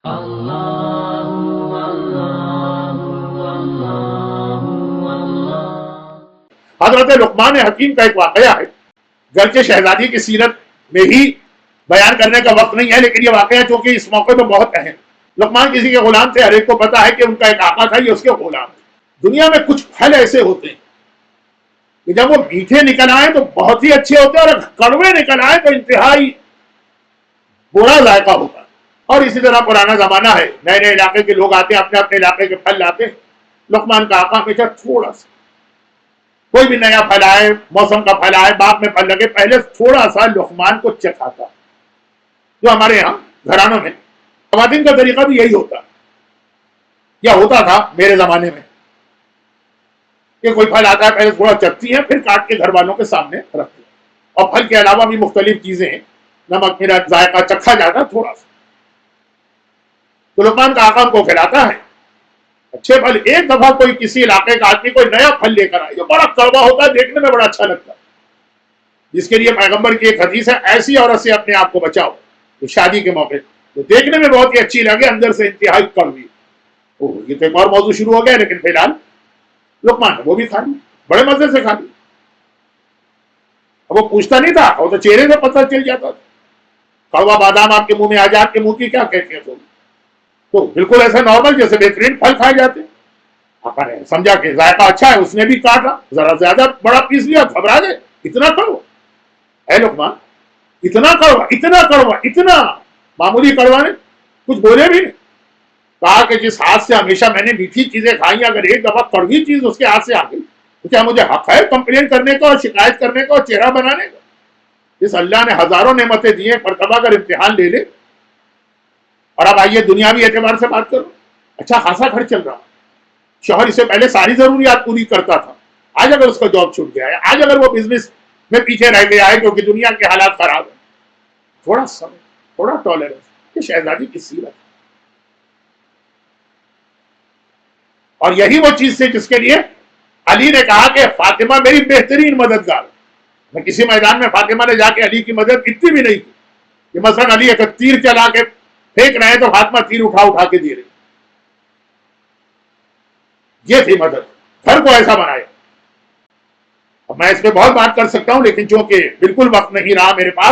حضرت لقمان حکیم کا ایک واقعہ ہے، گرچہ شہزادی کی سیرت میں ہی بیان کرنے کا وقت نہیں ہے، لیکن یہ واقعہ چونکہ اس موقع پہ بہت اہم. لقمان کسی کے غلام تھے، ہر ایک کو پتا ہے کہ ان کا ایک آقا تھا، یہ اس کے غلام تھے. دنیا میں کچھ پھل ایسے ہوتے ہیں کہ جب وہ میٹھے نکل آئے تو بہت ہی اچھے ہوتے ہیں، اور کڑوے نکل آئے تو انتہائی برا ذائقہ ہوتا ہے. اور اسی طرح پرانا زمانہ ہے، نئے نئے علاقے کے لوگ آتے ہیں، اپنے اپنے علاقے کے پھل لاتے ہیں. لقمان کا آقا ہمیشہ تھوڑا سا، کوئی بھی نیا پھل آئے، موسم کا پھل آئے، باغ میں پھل لگے، پہلے تھوڑا سا لقمان کو چکھاتا. جو ہمارے یہاں گھرانوں میں خواتین کا طریقہ بھی یہی ہوتا، یا ہوتا تھا میرے زمانے میں، کہ کوئی پھل آتا ہے پہلے تھوڑا چکھتی ہیں، پھر کاٹ کے گھر والوں کے سامنے رکھتی ہیں. اور پھل کے علاوہ بھی مختلف چیزیں ہیں، نمک مرچ ذائقہ چکھا جاتا ہے تھوڑا سا. تو لقمان کا آقا کو کھلاتا ہے اچھے پھل. ایک دفعہ کوئی کسی علاقے کا آدمی کوئی نیا پھل لے کر آئے جو بڑا کڑوا ہوتا ہے، دیکھنے میں بڑا اچھا لگتا ہے، جس کے لیے پیغمبر کی ایک حدیث ہے، ایسی عورت سے اپنے آپ کو بچاؤ تو شادی کے موقع تو دیکھنے میں بہت ہی اچھی لگے، اندر سے انتہائی کڑوی. یہ تو ایک اور موضوع شروع ہو گیا، لیکن فی الحال لقمان نے وہ بھی کھا لی، بڑے مزے سے کھا لی. اب وہ پوچھتا نہیں تھا، وہ تو چہرے سے پتہ چل جاتا تھا. کڑوا بادام آپ کے منہ میں آ جائے، آپ کے منہ کی کیا کیفیت ہوگی؟ تو بالکل ایسا نارمل جیسے بہترین پھل کھائے جاتے. آقا نے سمجھا کہ ذائقہ اچھا ہے، اس نے بھی کاٹا، ذرا زیادہ بڑا پیس لیا، گھبرا گئے. اتنا کڑوا اے لقمان، اتنا کڑوا، اتنا کڑوا، اتنا معمولی کڑوا نے کچھ بولے بھی نہیں. کہا کہ جس ہاتھ سے ہمیشہ میں نے میٹھی چیزیں کھائی، اگر ایک دفعہ کڑوی چیز اس کے ہاتھ سے آ گئی تو کیا مجھے حق ہے کمپلین کرنے کا اور شکایت کرنے کا اور چہرہ بنانے کا؟ اس اللہ نے ہزاروں نعمتیں دی ہیں، مرتبہ اگر امتحان لے لے. اور اب آئیے دنیاوی اعتبار سے بات کرو. اچھا خاصا گھر چل رہا، شوہر اس سے پہلے ساری ضروریات پوری کرتا تھا، آج اگر اس کا جاب چھوٹ گیا ہے، آج اگر وہ بزنس میں پیچھے رہ گیا ہے کیونکہ دنیا کے حالات خراب ہیں، تھوڑا سمے، تھوڑا ٹالرنس. یہ شہزادی کی سیرت ہے. اور یہی وہ چیز تھی جس کے لیے علی نے کہا کہ فاطمہ میری بہترین مددگار. میں کسی میدان میں فاطمہ نے جا کے علی کی مدد اتنی بھی نہیں کی کہ مثلا علی اگر تیر چلا کے پھینک رہے ہیں تو فاطمہ تیر اٹھا کے دے رہی. یہ تھی مدد، گھر کو ایسا بنایا. اب میں اس پہ بہت بات کر سکتا ہوں، لیکن چونکہ بالکل وقت نہیں رہا میرے پاس،